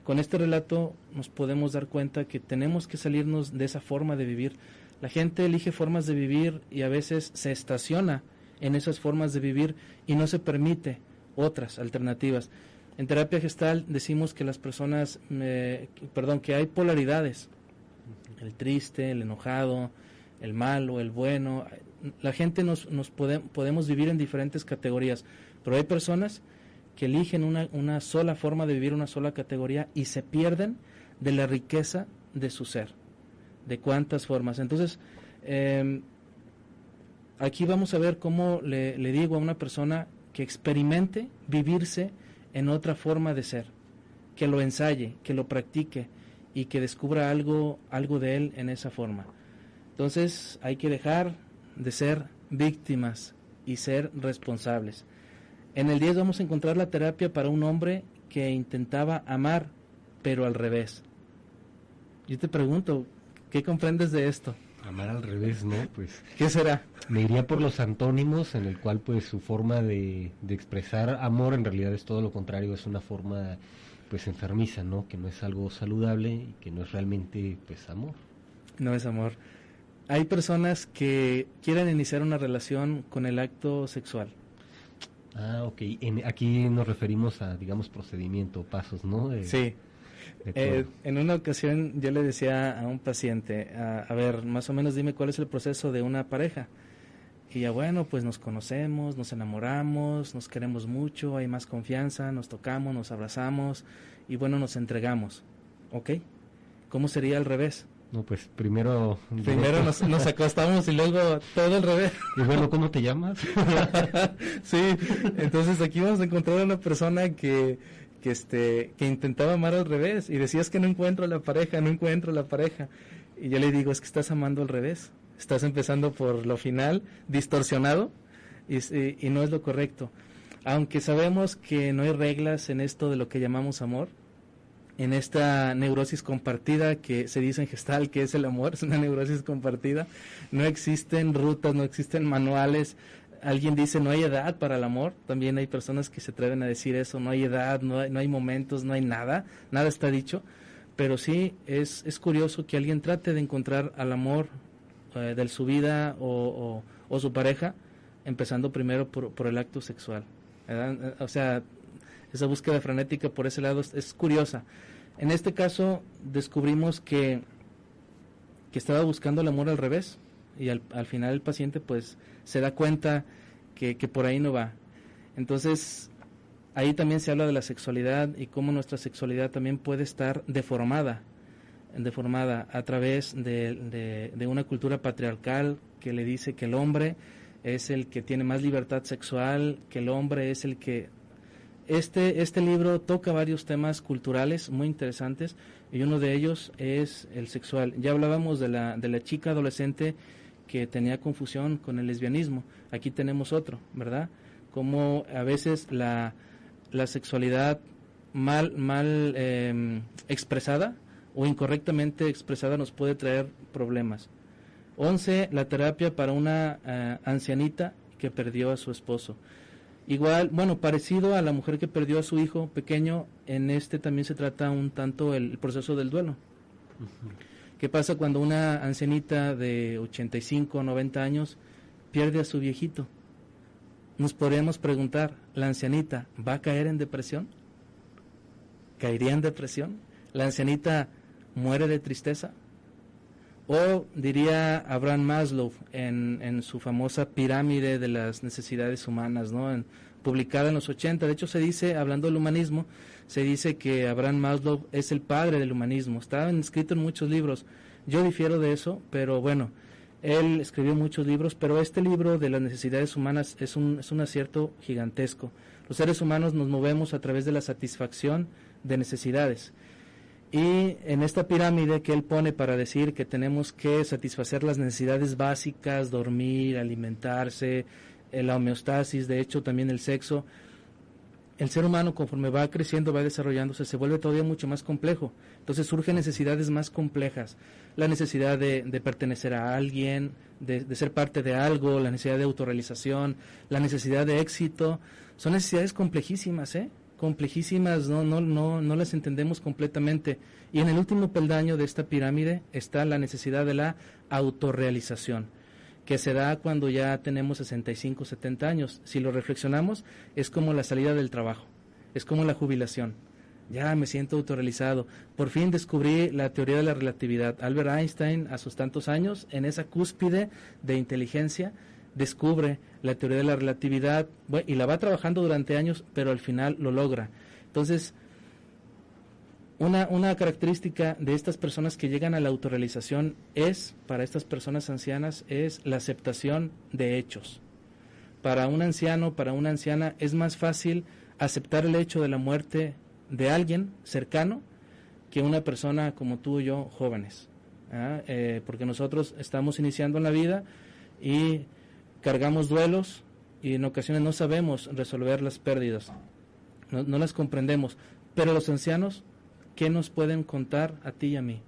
Con este relato nos podemos dar cuenta que tenemos que salirnos de esa forma de vivir. La gente elige formas de vivir y a veces se estaciona en esas formas de vivir y no se permite otras alternativas. En terapia gestal decimos que las personas, que hay polaridades, el triste, el enojado, el malo, el bueno. La gente podemos vivir en diferentes categorías, pero hay personas que eligen una sola forma de vivir, una sola categoría y se pierden de la riqueza de su ser, de cuántas formas. Entonces, aquí vamos a ver cómo le digo a una persona que experimente vivirse en otra forma de ser, que lo ensaye, que lo practique y que descubra algo de él en esa forma. Entonces hay que dejar de ser víctimas y ser responsables. En el 10 vamos a encontrar la terapia para un hombre que intentaba amar, pero al revés. Yo te pregunto, ¿qué comprendes de esto? Amar al revés, ¿no? Pues, ¿qué será? Me iría por los antónimos, en el cual pues su forma de expresar amor en realidad es todo lo contrario, es una forma pues enfermiza, ¿no? Que no es algo saludable y que no es realmente pues amor. No es amor. Hay personas que quieren iniciar una relación con el acto sexual. Ah, ok. Aquí nos referimos a, digamos, procedimiento, pasos, ¿no? Sí. En una ocasión yo le decía a un paciente, a ver, más o menos dime cuál es el proceso de una pareja. Y ya bueno, pues nos conocemos, nos enamoramos, nos queremos mucho, hay más confianza, nos tocamos, nos abrazamos y bueno, nos entregamos. ¿Ok? ¿Cómo sería al revés? No, pues primero nos acostamos y luego todo al revés. Y bueno, ¿cómo te llamas? Sí, entonces aquí vamos a encontrar a una persona que intentaba amar al revés y decías que no encuentro la pareja. Y yo le digo, es que estás amando al revés. Estás empezando por lo final, distorsionado, y no es lo correcto. Aunque sabemos que no hay reglas en esto de lo que llamamos amor, en esta neurosis compartida que se dice en Gestalt que es el amor, es una neurosis compartida, no existen rutas, no existen manuales. Alguien dice no hay edad para el amor, también hay personas que se atreven a decir eso, no hay edad, no hay momentos, no hay nada está dicho, pero sí es curioso que alguien trate de encontrar al amor de su vida o su pareja, empezando primero por el acto sexual, ¿verdad? O sea, esa búsqueda frenética por ese lado es curiosa. En este caso descubrimos que estaba buscando el amor al revés y al final el paciente pues se da cuenta que por ahí no va. Entonces ahí también se habla de la sexualidad y cómo nuestra sexualidad también puede estar deformada a través de una cultura patriarcal que le dice que el hombre es el que tiene más libertad sexual, que el hombre es el que... Este libro toca varios temas culturales muy interesantes y uno de ellos es el sexual. Ya hablábamos de la chica adolescente que tenía confusión con el lesbianismo. Aquí tenemos otro, ¿verdad? Como a veces la sexualidad mal expresada o incorrectamente expresada nos puede traer problemas. 11, la terapia para una ancianita que perdió a su esposo. Igual, bueno, parecido a la mujer que perdió a su hijo pequeño, en este también se trata un tanto el proceso del duelo. Uh-huh. ¿Qué pasa cuando una ancianita de 85 o 90 años pierde a su viejito? Nos podríamos preguntar, ¿la ancianita va a caer en depresión? ¿Caería en depresión? ¿La ancianita muere de tristeza? O diría Abraham Maslow en su famosa pirámide de las necesidades humanas, ¿no? Publicada en los 80, de hecho se dice, hablando del humanismo, se dice que Abraham Maslow es el padre del humanismo, está escrito en muchos libros. Yo difiero de eso, pero bueno, él escribió muchos libros, pero este libro de las necesidades humanas es un acierto gigantesco. Los seres humanos nos movemos a través de la satisfacción de necesidades. Y en esta pirámide que él pone para decir que tenemos que satisfacer las necesidades básicas, dormir, alimentarse, la homeostasis, de hecho también el sexo, el ser humano conforme va creciendo, va desarrollándose, se vuelve todavía mucho más complejo. Entonces surgen necesidades más complejas, la necesidad de pertenecer a alguien, de ser parte de algo, la necesidad de autorrealización, la necesidad de éxito, son necesidades complejísimas, complejísimas, no las entendemos completamente. Y en el último peldaño de esta pirámide está la necesidad de la autorrealización, que se da cuando ya tenemos 65, 70 años. Si lo reflexionamos, es como la salida del trabajo, es como la jubilación. Ya me siento autorrealizado. Por fin descubrí la teoría de la relatividad. Albert Einstein, a sus tantos años, en esa cúspide de inteligencia, descubre la teoría de la relatividad, y la va trabajando durante años, pero al final lo logra. Entonces, Una característica de estas personas que llegan a la autorrealización para estas personas ancianas, es la aceptación de hechos. Para un anciano, para una anciana, es más fácil aceptar el hecho de la muerte de alguien cercano que una persona como tú y yo, jóvenes. Porque nosotros estamos iniciando en la vida y cargamos duelos y en ocasiones no sabemos resolver las pérdidas, no las comprendemos. Pero los ancianos, ¿qué nos pueden contar a ti y a mí?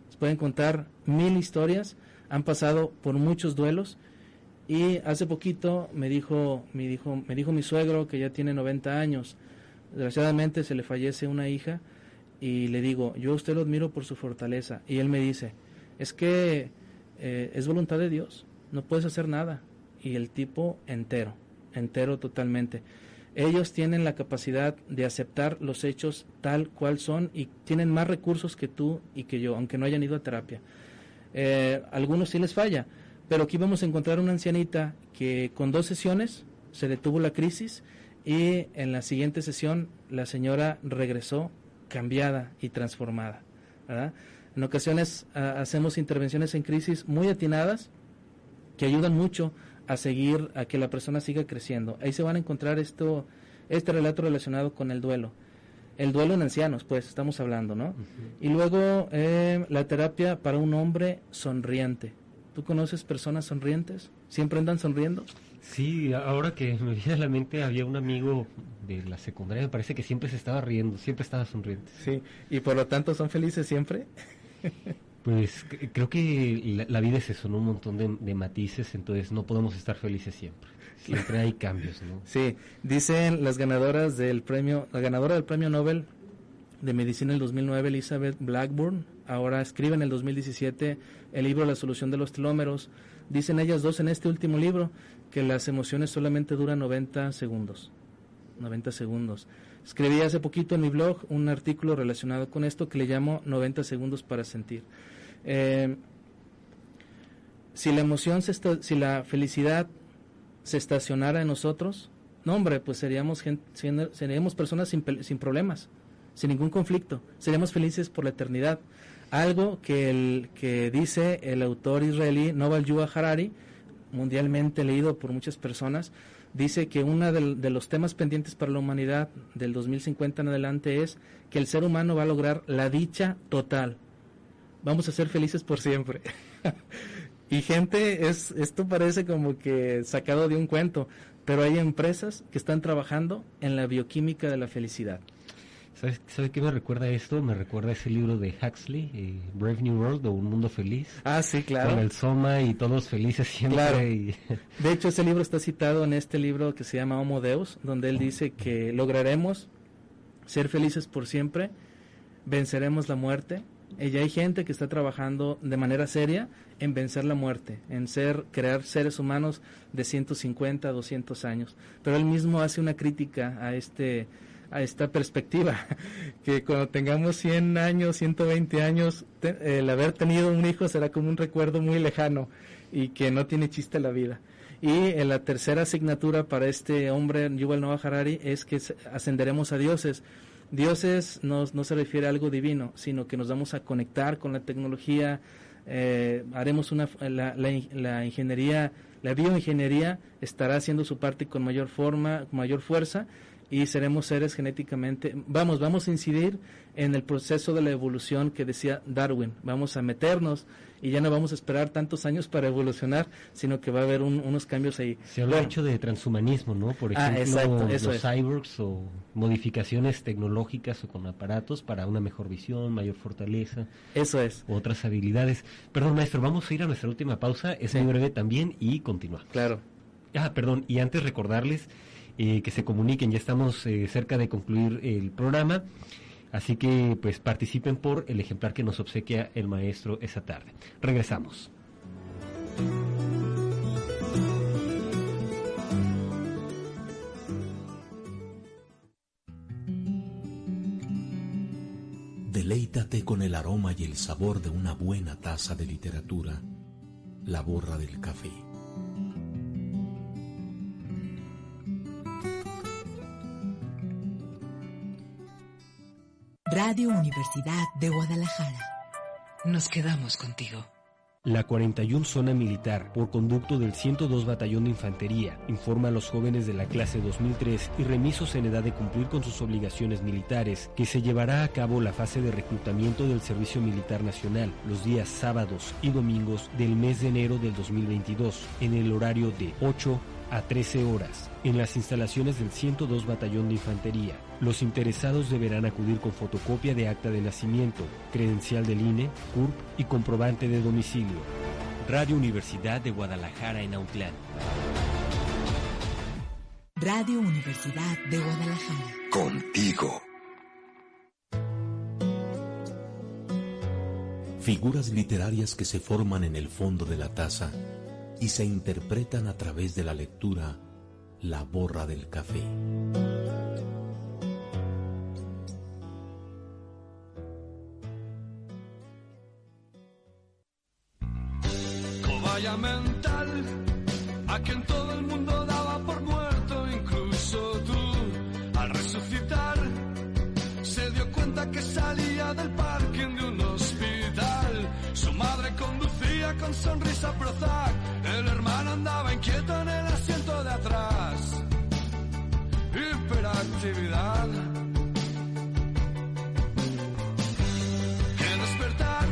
Nos pueden contar 1000 historias, han pasado por muchos duelos. Y hace poquito me dijo mi suegro, que ya tiene 90 años, desgraciadamente se le fallece una hija, y le digo, yo a usted lo admiro por su fortaleza. Y él me dice, es que es voluntad de Dios, no puedes hacer nada. Y el tipo entero totalmente. Ellos tienen la capacidad de aceptar los hechos tal cual son y tienen más recursos que tú y que yo, aunque no hayan ido a terapia. Algunos sí les falla, pero aquí vamos a encontrar una ancianita que con 2 sesiones se detuvo la crisis y en la siguiente sesión la señora regresó cambiada y transformada, ¿verdad? En ocasiones hacemos intervenciones en crisis muy atinadas que ayudan mucho a que la persona siga creciendo. Ahí se van a encontrar este relato relacionado con el duelo en ancianos, pues estamos hablando, ¿no? Uh-huh. Y luego la terapia para un hombre sonriente. ¿Tú conoces personas sonrientes? ¿Siempre andan sonriendo? Sí, ahora que me viene a la mente, había un amigo de la secundaria, me parece que siempre se estaba riendo, siempre estaba sonriente. Sí, y por lo tanto son felices siempre. Pues creo que la vida es eso, ¿no? Un montón de matices, entonces no podemos estar felices siempre. Siempre hay cambios, ¿no? Sí, dicen la ganadora del premio Nobel de Medicina en el 2009, Elizabeth Blackburn, ahora escribe en el 2017 el libro La solución de los telómeros. Dicen ellas dos en este último libro que las emociones solamente duran 90 segundos. 90 segundos. Escribí hace poquito en mi blog un artículo relacionado con esto que le llamo 90 segundos para sentir. Si la felicidad se estacionara en nosotros, no hombre, pues seríamos personas sin problemas, sin ningún conflicto, seríamos felices por la eternidad. Algo que dice el autor israelí Yuval Noah Harari, mundialmente leído por muchas personas, dice que uno de los temas pendientes para la humanidad del 2050 en adelante es que el ser humano va a lograr la dicha total. Vamos a ser felices por siempre. Y gente, esto parece como que sacado de un cuento, pero hay empresas que están trabajando en la bioquímica de la felicidad. ¿Sabe qué me recuerda esto? Me recuerda ese libro de Huxley, Brave New World, o Un Mundo Feliz. Ah, sí, claro. Con el Soma y todos felices siempre. Claro. De hecho, ese libro está citado en este libro que se llama Homo Deus, donde él dice que lograremos ser felices por siempre, venceremos la muerte. Y ya hay gente que está trabajando de manera seria en vencer la muerte, en crear seres humanos de 150, 200 años. Pero él mismo hace una crítica a esta perspectiva, que cuando tengamos 100 años, 120 años, el haber tenido un hijo será como un recuerdo muy lejano y que no tiene chiste la vida. Y la tercera asignatura para este hombre, Yuval Noah Harari, es que ascenderemos a dioses. Dioses no se refiere a algo divino, sino que nos vamos a conectar con la tecnología, haremos la ingeniería, la bioingeniería estará haciendo su parte con mayor fuerza, y seremos seres genéticamente, vamos a incidir en el proceso de la evolución que decía Darwin, vamos a meternos y ya no vamos a esperar tantos años para evolucionar, sino que va a haber unos cambios ahí. Se habla mucho de transhumanismo, ¿no? Por ejemplo, exacto, los cyborgs o modificaciones tecnológicas o con aparatos para una mejor visión, mayor fortaleza. Eso es. Otras habilidades. Perdón, maestro, vamos a ir a nuestra última pausa, es muy breve también y continuamos. Claro. Perdón, y antes recordarles que se comuniquen, ya estamos cerca de concluir el programa, así que pues participen por el ejemplar que nos obsequia el maestro esa tarde. Regresamos. Deleítate con el aroma y el sabor de una buena taza de literatura, La Borra del Café. Radio Universidad de Guadalajara. Nos quedamos contigo. La 41 Zona Militar, por conducto del 102 Batallón de Infantería, informa a los jóvenes de la clase 2003 y remisos en edad de cumplir con sus obligaciones militares que se llevará a cabo la fase de reclutamiento del Servicio Militar Nacional los días sábados y domingos del mes de enero del 2022, en el horario de 8 a 13 horas, en las instalaciones del 102 Batallón de Infantería. Los interesados deberán acudir con fotocopia de acta de nacimiento, credencial del INE, CURP y comprobante de domicilio. Radio Universidad de Guadalajara en Autlán. Radio Universidad de Guadalajara. Contigo. Figuras literarias que se forman en el fondo de la taza y se interpretan a través de la lectura, la borra del café. Cobaya mental, a quien todo el mundo daba por muerto, incluso tú. Al resucitar, se dio cuenta que salía del parking de un hospital. Su madre conducía con sonrisa Prozac, el hermano andaba inquieto en el asiento de atrás. Hiperactividad. Qué despertar,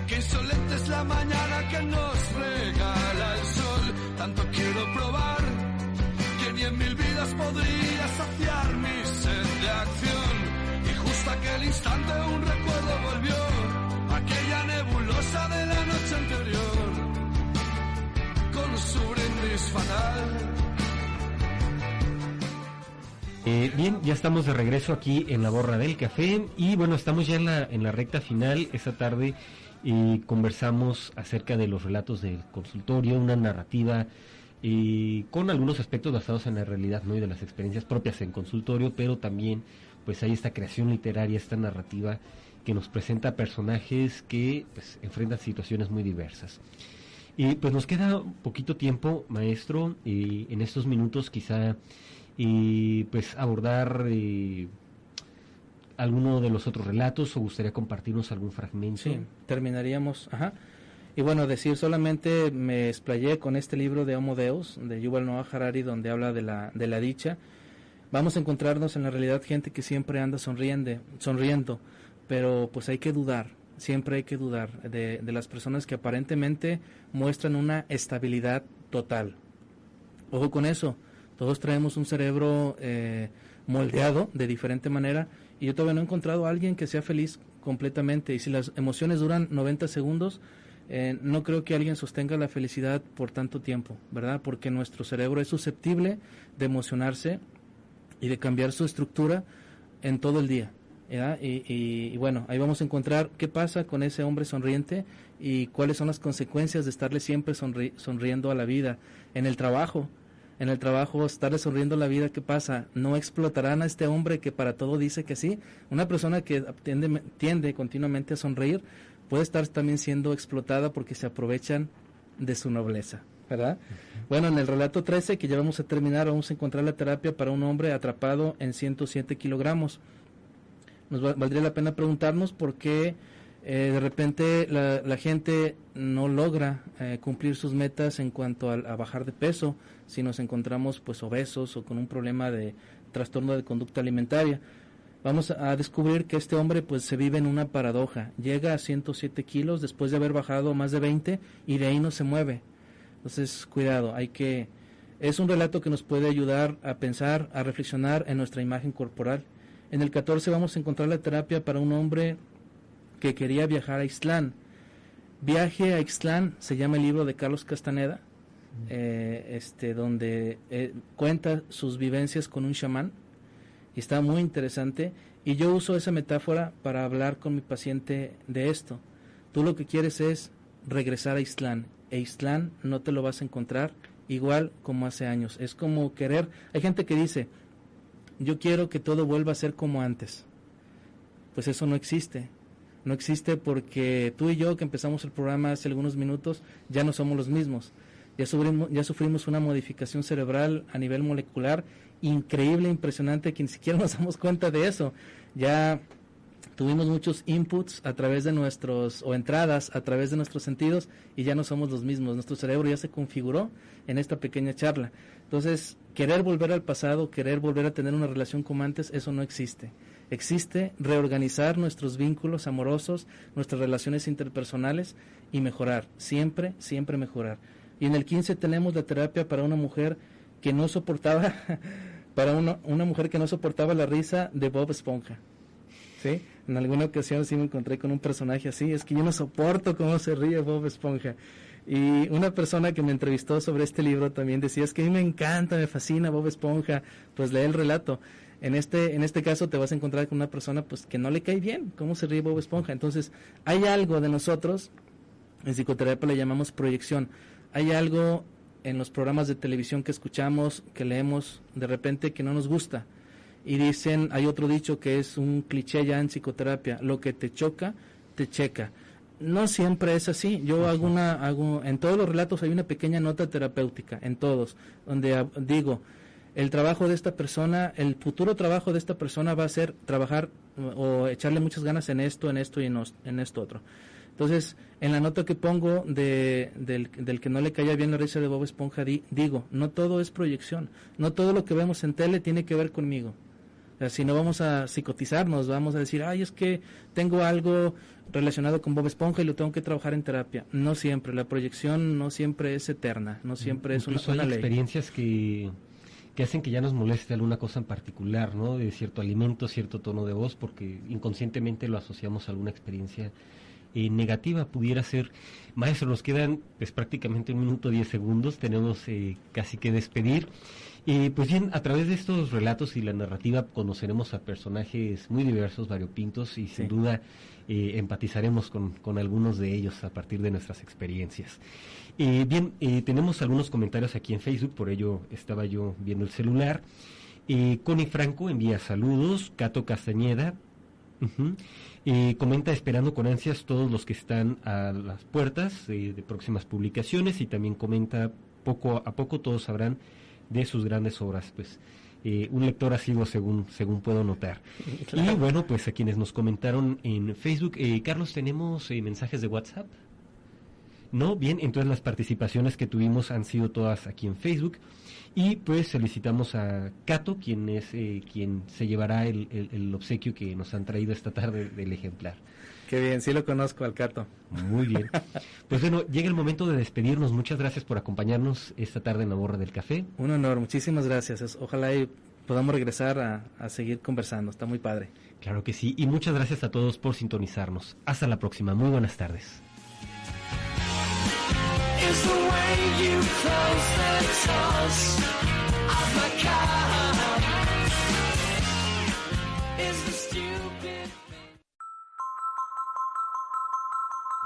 qué insolente es la mañana que nos regala el sol. Tanto quiero probar que ni en 1000 vidas podría saciar mi sed de acción. Y justo aquel instante un recuerdo volvió, aquella nebulosa de la noche anterior, con su brindis fatal. Bien, ya estamos de regreso aquí en la borra del café y bueno, estamos ya en la recta final. Esta tarde conversamos acerca de los relatos del consultorio, una narrativa con algunos aspectos basados en la realidad, ¿no? Y de las experiencias propias en consultorio, pero también pues hay esta creación literaria, esta narrativa que nos presenta personajes que pues enfrentan situaciones muy diversas. Y pues nos queda poquito tiempo, maestro, y en estos minutos quizá pues abordar alguno de los otros relatos, o gustaría compartirnos algún fragmento. Sí, terminaríamos, y bueno, decir solamente me explayé con este libro de Homo Deus, de Yuval Noah Harari, donde habla de la dicha. Vamos a encontrarnos en la realidad gente que siempre anda sonriendo, pero pues hay que dudar, siempre hay que dudar de las personas que aparentemente muestran una estabilidad total. Ojo con eso, todos traemos un cerebro moldeado de diferente manera, y yo todavía no he encontrado a alguien que sea feliz completamente, y si las emociones duran 90 segundos, no creo que alguien sostenga la felicidad por tanto tiempo, ¿verdad? Porque nuestro cerebro es susceptible de emocionarse y de cambiar su estructura en todo el día, ¿verdad? Y bueno, ahí vamos a encontrar qué pasa con ese hombre sonriente y cuáles son las consecuencias de estarle siempre sonriendo a la vida. En el trabajo, estarle sonriendo a la vida, ¿qué pasa? ¿No explotarán a este hombre que para todo dice que sí? Una persona que tiende continuamente a sonreír puede estar también siendo explotada porque se aprovechan de su nobleza, ¿verdad? Bueno, en el relato 13, que ya vamos a terminar, vamos a encontrar la terapia para un hombre atrapado en 107 kilogramos. Nos valdría la pena preguntarnos por qué de repente la gente no logra cumplir sus metas en cuanto a bajar de peso, si nos encontramos pues obesos o con un problema de trastorno de conducta alimentaria. Vamos a descubrir que este hombre pues se vive en una paradoja. Llega a 107 kilos después de haber bajado más de 20 y de ahí no se mueve. Entonces, cuidado, es un relato que nos puede ayudar a pensar, a reflexionar en nuestra imagen corporal. En el 14 vamos a encontrar la terapia para un hombre que quería viajar a Ixtlán. Viaje a Ixtlán se llama el libro de Carlos Castaneda, donde cuenta sus vivencias con un chamán, y está muy interesante, y yo uso esa metáfora para hablar con mi paciente de esto. Tú lo que quieres es regresar a Ixtlán, e Ixtlán no te lo vas a encontrar igual como hace años. Es como querer, hay gente que dice, yo quiero que todo vuelva a ser como antes. Pues eso no existe. No existe porque tú y yo, que empezamos el programa hace algunos minutos, ya no somos los mismos. Ya sufrimos una modificación cerebral a nivel molecular increíble, impresionante, que ni siquiera nos damos cuenta de eso. Ya tuvimos muchos inputs a través de o entradas a través de nuestros sentidos y ya no somos los mismos. Nuestro cerebro ya se configuró en esta pequeña charla. Entonces, querer volver al pasado, querer volver a tener una relación como antes, eso no existe. Existe reorganizar nuestros vínculos amorosos, nuestras relaciones interpersonales y mejorar, siempre, siempre mejorar. Y en el 15 tenemos la terapia para una mujer que no soportaba, una mujer que no soportaba la risa de Bob Esponja. ¿Sí? En alguna ocasión sí me encontré con un personaje así, es que yo no soporto cómo se ríe Bob Esponja. Y una persona que me entrevistó sobre este libro también decía, es que a mí me encanta, me fascina Bob Esponja, pues lee el relato. En este caso te vas a encontrar con una persona pues que no le cae bien cómo se ríe Bob Esponja. Entonces, hay algo de nosotros, en psicoterapia le llamamos proyección, hay algo en los programas de televisión que escuchamos, que leemos de repente que no nos gusta. Y dicen, hay otro dicho que es un cliché ya en psicoterapia, lo que te choca, te checa. No siempre es así. Yo hago en todos los relatos hay una pequeña nota terapéutica, en todos, donde digo, el trabajo de esta persona, el futuro trabajo de esta persona va a ser trabajar o echarle muchas ganas en esto y en esto otro. Entonces, en la nota que pongo del que no le caía bien la risa de Bob Esponja, digo, no todo es proyección, no todo lo que vemos en tele tiene que ver conmigo. O sea, si no vamos a psicotizarnos, vamos a decir, ay, es que tengo algo relacionado con Bob Esponja y lo tengo que trabajar en terapia. No siempre, la proyección no siempre es eterna, no siempre es una ley. Hay ley. Experiencias que hacen que ya nos moleste alguna cosa en particular, ¿no? De cierto alimento, cierto tono de voz, porque inconscientemente lo asociamos a alguna experiencia negativa. Pudiera ser. Maestro, nos quedan pues prácticamente 1 minuto 10 segundos, tenemos casi que despedir. Pues bien, a través de estos relatos y la narrativa conoceremos a personajes muy diversos, variopintos, y sin duda empatizaremos con algunos de ellos a partir de nuestras experiencias. Bien, tenemos algunos comentarios aquí en Facebook, por ello estaba yo viendo el celular. Connie Franco envía saludos. Cato Castañeda comenta, esperando con ansias todos los que están a las puertas de próximas publicaciones, y también comenta, poco a poco todos sabrán de sus grandes obras. Pues un lector asiduo según puedo notar. Claro. Y bueno, pues a quienes nos comentaron en Facebook, Carlos, ¿tenemos mensajes de WhatsApp? No, bien, entonces las participaciones que tuvimos han sido todas aquí en Facebook, y pues solicitamos a Cato, quien es quien se llevará el obsequio que nos han traído esta tarde del ejemplar. Qué bien, sí lo conozco al Cato. Muy bien. Pues bueno, llega el momento de despedirnos. Muchas gracias por acompañarnos esta tarde en La Borra del Café. Un honor, muchísimas gracias. Ojalá y podamos regresar a seguir conversando, está muy padre. Claro que sí, y muchas gracias a todos por sintonizarnos. Hasta la próxima, muy buenas tardes.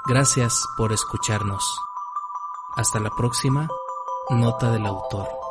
Gracias por escucharnos. Hasta la próxima. Nota del autor.